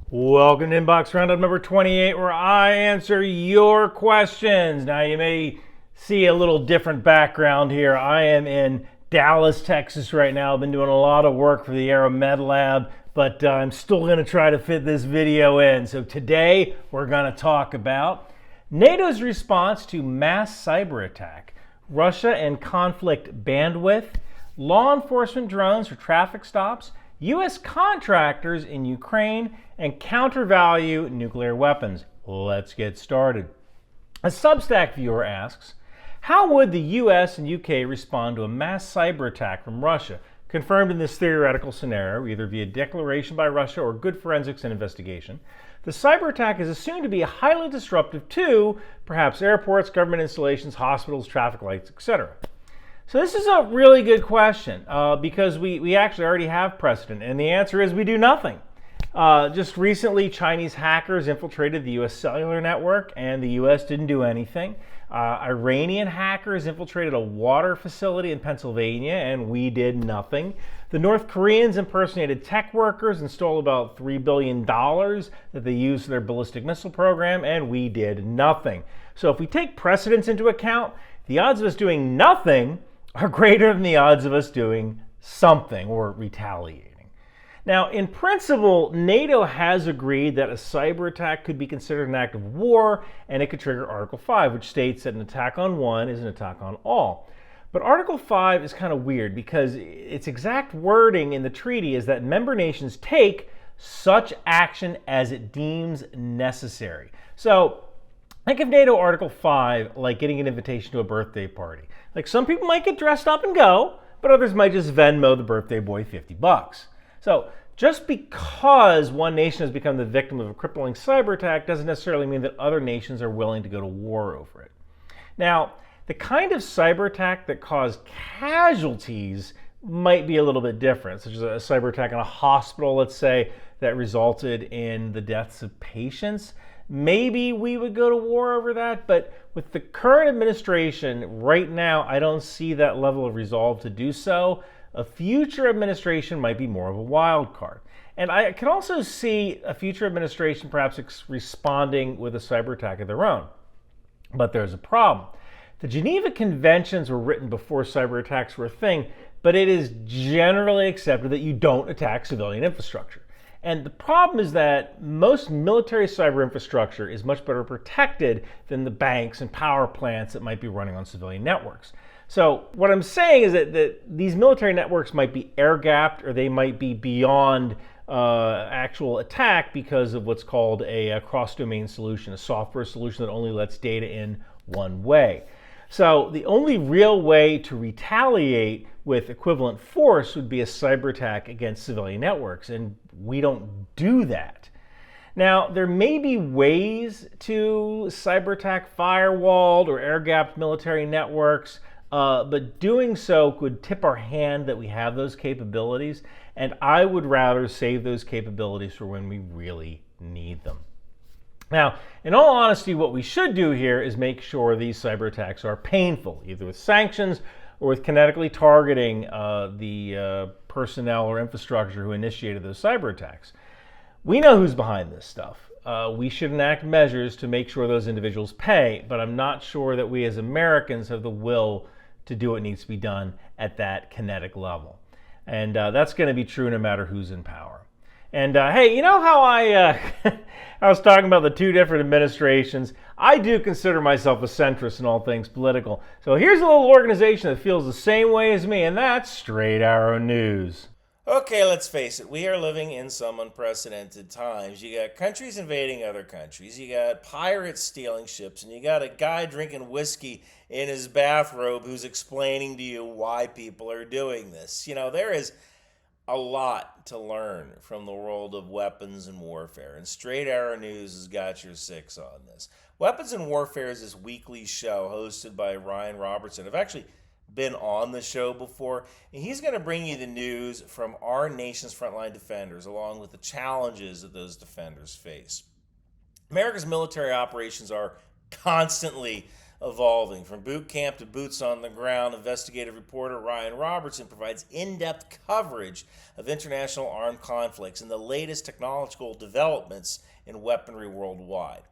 Welcome to Inbox Roundup number 28, where I answer your questions. Now, you may see a little different background here. I am in Dallas, Texas right now. I've been doing a lot of work for the Aeromed Lab, but I'm still going to try to fit this video in. So today, we're going to talk about NATO's response to mass cyber attack, Russia and conflict bandwidth, law enforcement drones for traffic stops, U.S. contractors in Ukraine, and Countervalue nuclear weapons. Let's get started. A Substack viewer asks, how would the U.S. and U.K. respond to a mass cyber attack from Russia, confirmed in this theoretical scenario, either via declaration by Russia or good forensics and investigation? The cyber attack is assumed to be highly disruptive to perhaps airports, government installations, hospitals, traffic lights, etc. So this is a really good question because we actually already have precedent, and the answer is we do nothing. Just recently, Chinese hackers infiltrated the U.S. cellular network, and the U.S. didn't do anything. Iranian hackers infiltrated a water facility in Pennsylvania, and we did nothing. The North Koreans impersonated tech workers and stole about $3 billion that they used for their ballistic missile program, and we did nothing. So if we take precedents into account, the odds of us doing nothing are greater than the odds of us doing something or retaliating. Now, in principle, NATO has agreed that a cyber attack could be considered an act of war, and it could trigger Article 5, which states that an attack on one is an attack on all. But Article 5 is kind of weird because its exact wording in the treaty is that member nations take such action as it deems necessary. So, think of NATO Article 5 like getting an invitation to a birthday party. Like, some people might get dressed up and go, but others might just Venmo the birthday boy $50. So just because one nation has become the victim of a crippling cyber attack doesn't necessarily mean that other nations are willing to go to war over it. Now, the kind of cyber attack that caused casualties might be a little bit different, such as a cyber attack on a hospital, let's say, that resulted in the deaths of patients. Maybe we would go to war over that, but with the current administration right now, I don't see that level of resolve to do so. A future administration might be more of a wild card. And I can also see a future administration perhaps responding with a cyber attack of their own. But there's a problem. The Geneva Conventions were written before cyber attacks were a thing, but it is generally accepted that you don't attack civilian infrastructure. And the problem is that most military cyber infrastructure is much better protected than the banks and power plants that might be running on civilian networks. So what I'm saying is that these military networks might be air-gapped, or they might be beyond actual attack because of what's called a cross-domain solution, a software solution that only lets data in one way. So the only real way to retaliate with equivalent force would be a cyber attack against civilian networks, and we don't do that. Now, there may be ways to cyber attack firewalled or air-gapped military networks, but doing so could tip our hand that we have those capabilities, and I would rather save those capabilities for when we really need them. Now, in all honesty, what we should do here is make sure these cyber attacks are painful, either with sanctions or with kinetically targeting the personnel or infrastructure who initiated those cyber attacks. We know who's behind this stuff. We should enact measures to make sure those individuals pay, but I'm not sure that we as Americans have the will to do what needs to be done at that kinetic level. And that's going to be true no matter who's in power. And hey, you know how I was talking about the two different administrations? I do consider myself a centrist in all things political. So here's a little organization that feels the same way as me, and that's Straight Arrow News. Okay, let's face it, we are living in some unprecedented times. You got countries invading other countries, you got pirates stealing ships, and you got a guy drinking whiskey in his bathrobe who's explaining to you why people are doing this. You know, there is a lot to learn from the world of weapons and warfare, and Straight Arrow News has got your six on this. Weapons and Warfare is this weekly show hosted by Ryan Robertson. I've actually been on the show before, and he's going to bring you the news from our nation's frontline defenders, along with the challenges that those defenders face. America's military operations are constantly evolving. From boot camp to boots on the ground, investigative reporter Ryan Robertson provides in-depth coverage of international armed conflicts and the latest technological developments in weaponry worldwide.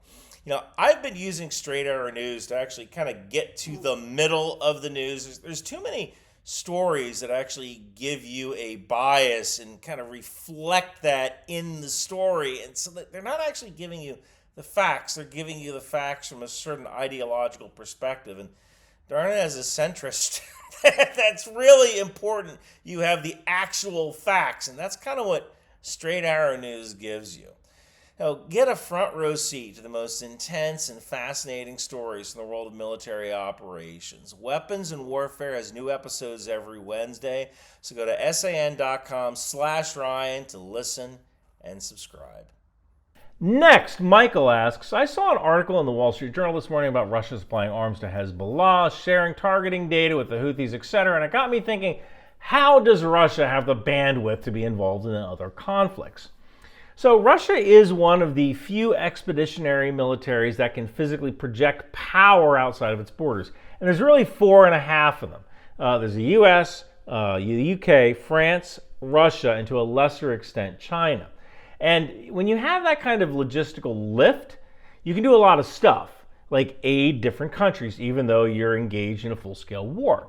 I've been using Straight Arrow News to actually kind of get to the middle of the news. There's too many stories that actually give you a bias and kind of reflect that in the story. And so that they're not actually giving you the facts. They're giving you the facts from a certain ideological perspective. And darn it, as a centrist, that's really important. You have the actual facts. And that's kind of what Straight Arrow News gives you. Now, get a front row seat to the most intense and fascinating stories from the world of military operations. Weapons and Warfare has new episodes every Wednesday, so go to san.com/Ryan to listen and subscribe. Next, Michael asks, I saw an article in the Wall Street Journal this morning about Russia supplying arms to Hezbollah, sharing targeting data with the Houthis, etc., and it got me thinking, how does Russia have the bandwidth to be involved in other conflicts? So Russia is one of the few expeditionary militaries that can physically project power outside of its borders. And there's really 4.5 of them. There's the US, the UK, France, Russia, and to a lesser extent, China. And when you have that kind of logistical lift, you can do a lot of stuff, like aid different countries, even though you're engaged in a full-scale war.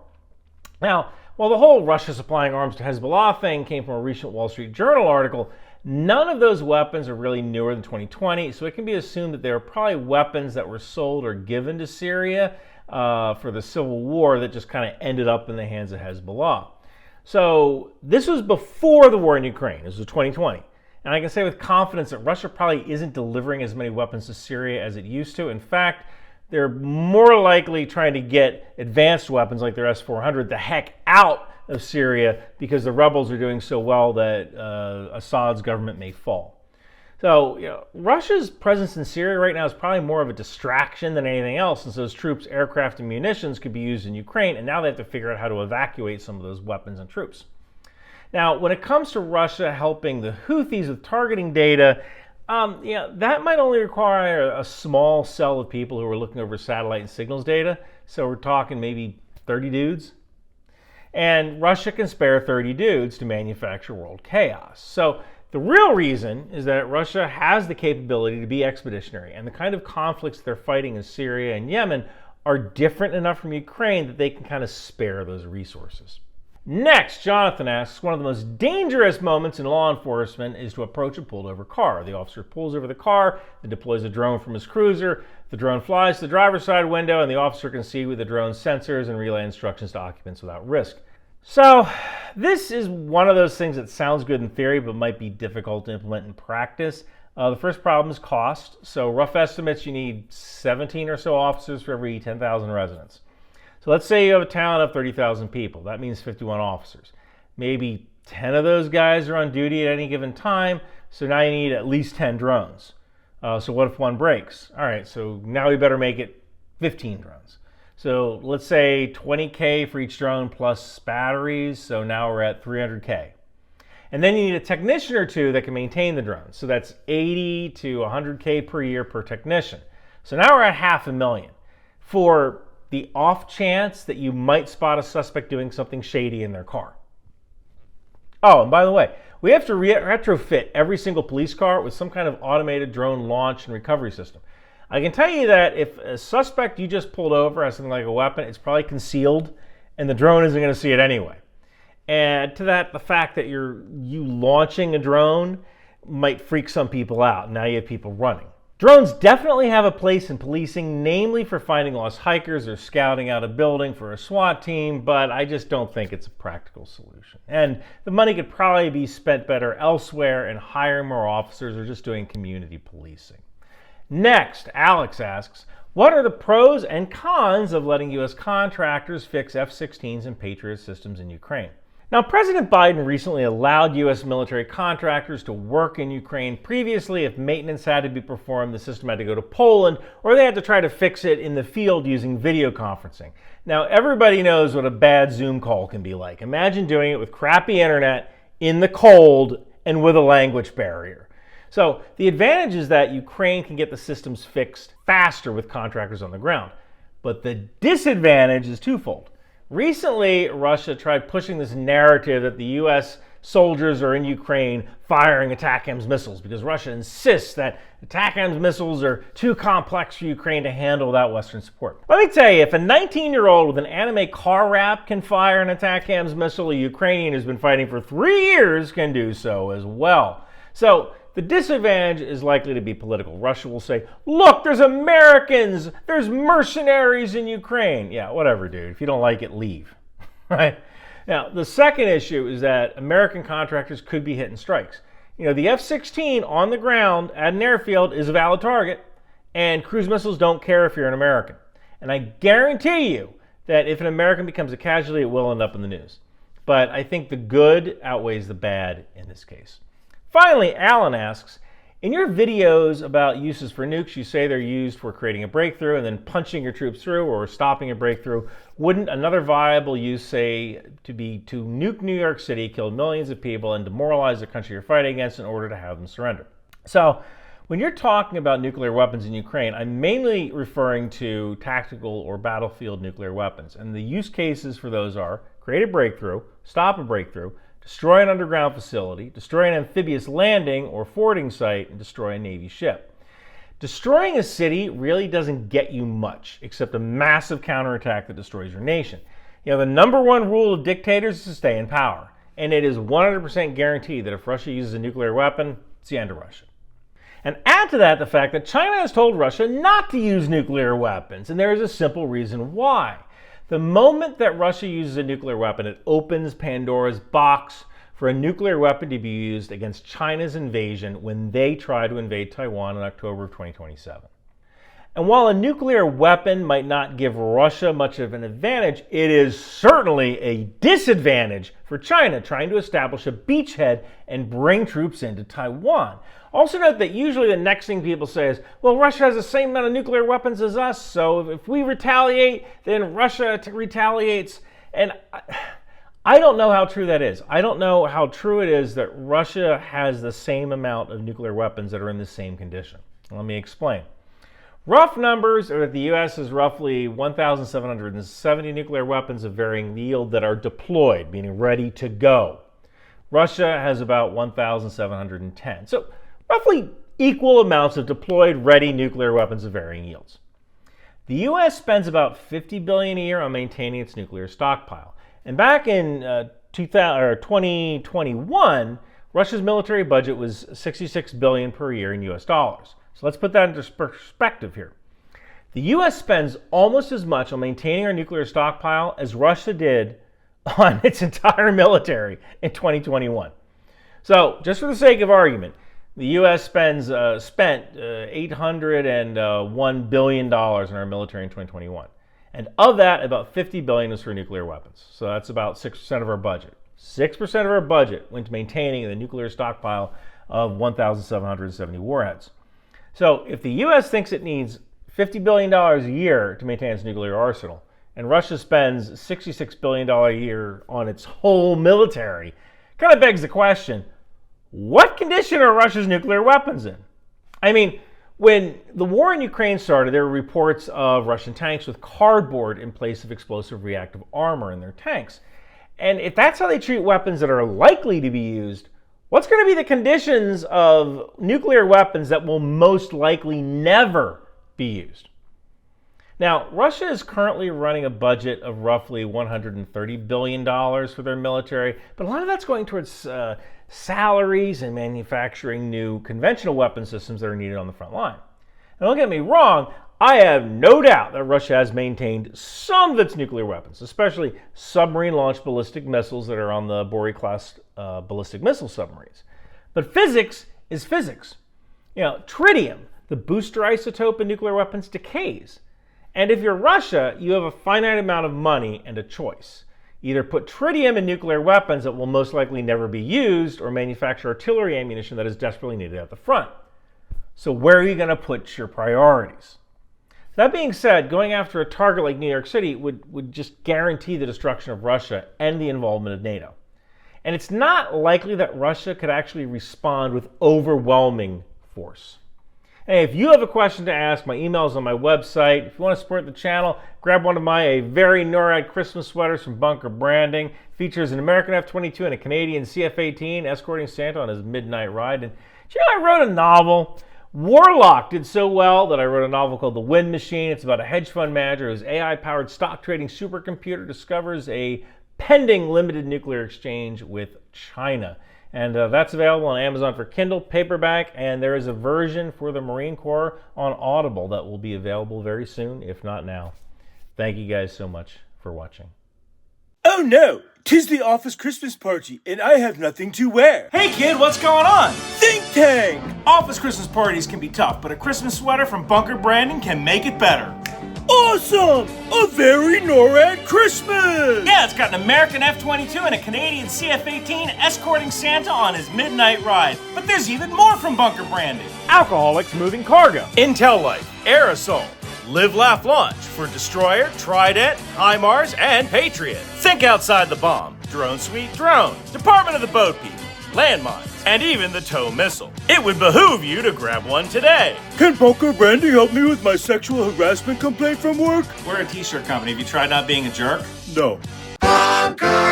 Now, while the whole Russia supplying arms to Hezbollah thing came from a recent Wall Street Journal article, none of those weapons are really newer than 2020, so it can be assumed that they were probably weapons that were sold or given to Syria for the civil war that just kind of ended up in the hands of Hezbollah. So this was before the war in Ukraine. This was 2020. And I can say with confidence that Russia probably isn't delivering as many weapons to Syria as it used to. In fact, they're more likely trying to get advanced weapons like their S-400 the heck out of Syria because the rebels are doing so well that Assad's government may fall. So, Russia's presence in Syria right now is probably more of a distraction than anything else, since those troops, aircraft, and munitions could be used in Ukraine, and now they have to figure out how to evacuate some of those weapons and troops. Now, when it comes to Russia helping the Houthis with targeting data, that might only require a small cell of people who are looking over satellite and signals data. So we're talking maybe 30 dudes. And Russia can spare 30 dudes to manufacture world chaos. So the real reason is that Russia has the capability to be expeditionary, and the kind of conflicts they're fighting in Syria and Yemen are different enough from Ukraine that they can kind of spare those resources. Next, Jonathan asks, one of the most dangerous moments in law enforcement is to approach a pulled over car. The officer pulls over the car, then deploys a drone from his cruiser. The drone flies to the driver's side window, and the officer can see with the drone's sensors and relay instructions to occupants without risk. So this is one of those things that sounds good in theory, but might be difficult to implement in practice. The first problem is cost. So rough estimates, you need 17 or so officers for every 10,000 residents. So let's say you have a town of 30,000 people. That means 51 officers. Maybe 10 of those guys are on duty at any given time, so now you need at least 10 drones. So what if one breaks? All right, so now we better make it 15 drones. So let's say $20K for each drone plus batteries, so now we're at $300K. And then you need a technician or two that can maintain the drones. So that's $80 to $100K per year per technician. So now we're at $500,000 for the off chance that you might spot a suspect doing something shady in their car. Oh, and by the way, we have to retrofit every single police car with some kind of automated drone launch and recovery system. I can tell you that if a suspect you just pulled over has something like a weapon, it's probably concealed, and the drone isn't going to see it anyway. Add to that the fact that you launching a drone might freak some people out. Now you have people running. Drones definitely have a place in policing, namely for finding lost hikers or scouting out a building for a SWAT team, but I just don't think it's a practical solution. And the money could probably be spent better elsewhere in hiring more officers or just doing community policing. Next, Alex asks, what are the pros and cons of letting U.S. contractors fix F-16s and Patriot systems in Ukraine? Now, President Biden recently allowed U.S. military contractors to work in Ukraine. Previously, if maintenance had to be performed, the system had to go to Poland, or they had to try to fix it in the field using video conferencing. Now, everybody knows what a bad Zoom call can be like. Imagine doing it with crappy internet, in the cold, and with a language barrier. So the advantage is that Ukraine can get the systems fixed faster with contractors on the ground. But the disadvantage is twofold. Recently, Russia tried pushing this narrative that the U.S. soldiers are in Ukraine firing ATACMS missiles because Russia insists that ATACMS missiles are too complex for Ukraine to handle without Western support. Let me tell you, if a 19-year-old with an anime car wrap can fire an ATACMS missile, a Ukrainian who's been fighting for 3 years can do so as well. So the disadvantage is likely to be political. Russia will say, look, there's Americans, there's mercenaries in Ukraine. Yeah, whatever, dude. If you don't like it, leave. Right? Now, the second issue is that American contractors could be hitting strikes. You know, the F-16 on the ground at an airfield is a valid target, and cruise missiles don't care if you're an American. And I guarantee you that if an American becomes a casualty, it will end up in the news. But I think the good outweighs the bad in this case. Finally, Alan asks, in your videos about uses for nukes, you say they're used for creating a breakthrough and then punching your troops through or stopping a breakthrough. Wouldn't another viable use say to be to nuke New York City, kill millions of people, and demoralize the country you're fighting against in order to have them surrender? So, when you're talking about nuclear weapons in Ukraine, I'm mainly referring to tactical or battlefield nuclear weapons. And the use cases for those are create a breakthrough, stop a breakthrough, destroy an underground facility, destroy an amphibious landing or forwarding site, and destroy a Navy ship. Destroying a city really doesn't get you much, except a massive counterattack that destroys your nation. You know, the number one rule of dictators is to stay in power. And it is 100% guaranteed that if Russia uses a nuclear weapon, it's the end of Russia. And add to that the fact that China has told Russia not to use nuclear weapons, and there is a simple reason why. The moment that Russia uses a nuclear weapon, it opens Pandora's box for a nuclear weapon to be used against China's invasion when they try to invade Taiwan in October of 2027. And while a nuclear weapon might not give Russia much of an advantage, it is certainly a disadvantage for China trying to establish a beachhead and bring troops into Taiwan. Also note that usually the next thing people say is, well, Russia has the same amount of nuclear weapons as us, so if we retaliate, then Russia retaliates. And I don't know how true that is. I don't know how true it is that Russia has the same amount of nuclear weapons that are in the same condition. Let me explain. Rough numbers are that the U.S. has roughly 1,770 nuclear weapons of varying yield that are deployed, meaning ready to go. Russia has about 1,710. So roughly equal amounts of deployed, ready nuclear weapons of varying yields. The U.S. spends about $50 billion a year on maintaining its nuclear stockpile. And back in 2021, Russia's military budget was $66 billion per year in U.S. dollars. So let's put that into perspective here. The U.S. spends almost as much on maintaining our nuclear stockpile as Russia did on its entire military in 2021. So just for the sake of argument, the U.S. spent $801 billion in our military in 2021. And of that, about $50 billion was for nuclear weapons. So that's about 6% of our budget. 6% of our budget went to maintaining the nuclear stockpile of 1,770 warheads. So if the U.S. thinks it needs $50 billion a year to maintain its nuclear arsenal, and Russia spends $66 billion a year on its whole military, kind of begs the question, what condition are Russia's nuclear weapons in? I mean, when the war in Ukraine started, there were reports of Russian tanks with cardboard in place of explosive reactive armor in their tanks. And if that's how they treat weapons that are likely to be used, what's going to be the conditions of nuclear weapons that will most likely never be used? Now, Russia is currently running a budget of roughly $130 billion for their military, but a lot of that's going towards salaries and manufacturing new conventional weapon systems that are needed on the front line. Now, don't get me wrong, I have no doubt that Russia has maintained some of its nuclear weapons, especially submarine-launched ballistic missiles that are on the Boris-class ballistic missile submarines. But physics is physics. You know, tritium, the booster isotope in nuclear weapons, decays. And if you're Russia, you have a finite amount of money and a choice. Either put tritium in nuclear weapons that will most likely never be used, or manufacture artillery ammunition that is desperately needed at the front. So where are you going to put your priorities? That being said, going after a target like New York City would just guarantee the destruction of Russia and the involvement of NATO. And it's not likely that Russia could actually respond with overwhelming force. Hey, if you have a question to ask, my email is on my website. If you want to support the channel, grab one of my very NORAD Christmas sweaters from Bunker Branding. Features an American F-22 and a Canadian CF-18 escorting Santa on his midnight ride. And you know, I wrote a novel. Warlock did so well that I wrote a novel called The Wind Machine. It's about a hedge fund manager whose AI-powered stock trading supercomputer discovers a pending limited nuclear exchange with China. And that's available on Amazon for Kindle, paperback, and there is a version for the Marine Corps on Audible that will be available very soon, if not now. Thank you guys so much for watching. Oh no! 'Tis the office Christmas party, and I have nothing to wear. Hey kid, what's going on? Think tank! Office Christmas parties can be tough, but a Christmas sweater from Bunker Branding can make it better. Awesome! A very NORAD Christmas! Yeah, it's got an American F-22 and a Canadian CF-18 escorting Santa on his midnight ride. But there's even more from Bunker Branding. Alcoholics moving cargo. Intel Life, Aerosol, Live Laugh Launch for Destroyer, Trident, HIMARS, and Patriot. Think outside the bomb. Drone Suite Drone. Department of the Boat People. Landmines, and even the tow missile. It would behoove you to grab one today. Can Bunker Branding help me with my sexual harassment complaint from work? We're a t-shirt company. Have you tried not being a jerk? No. Bunker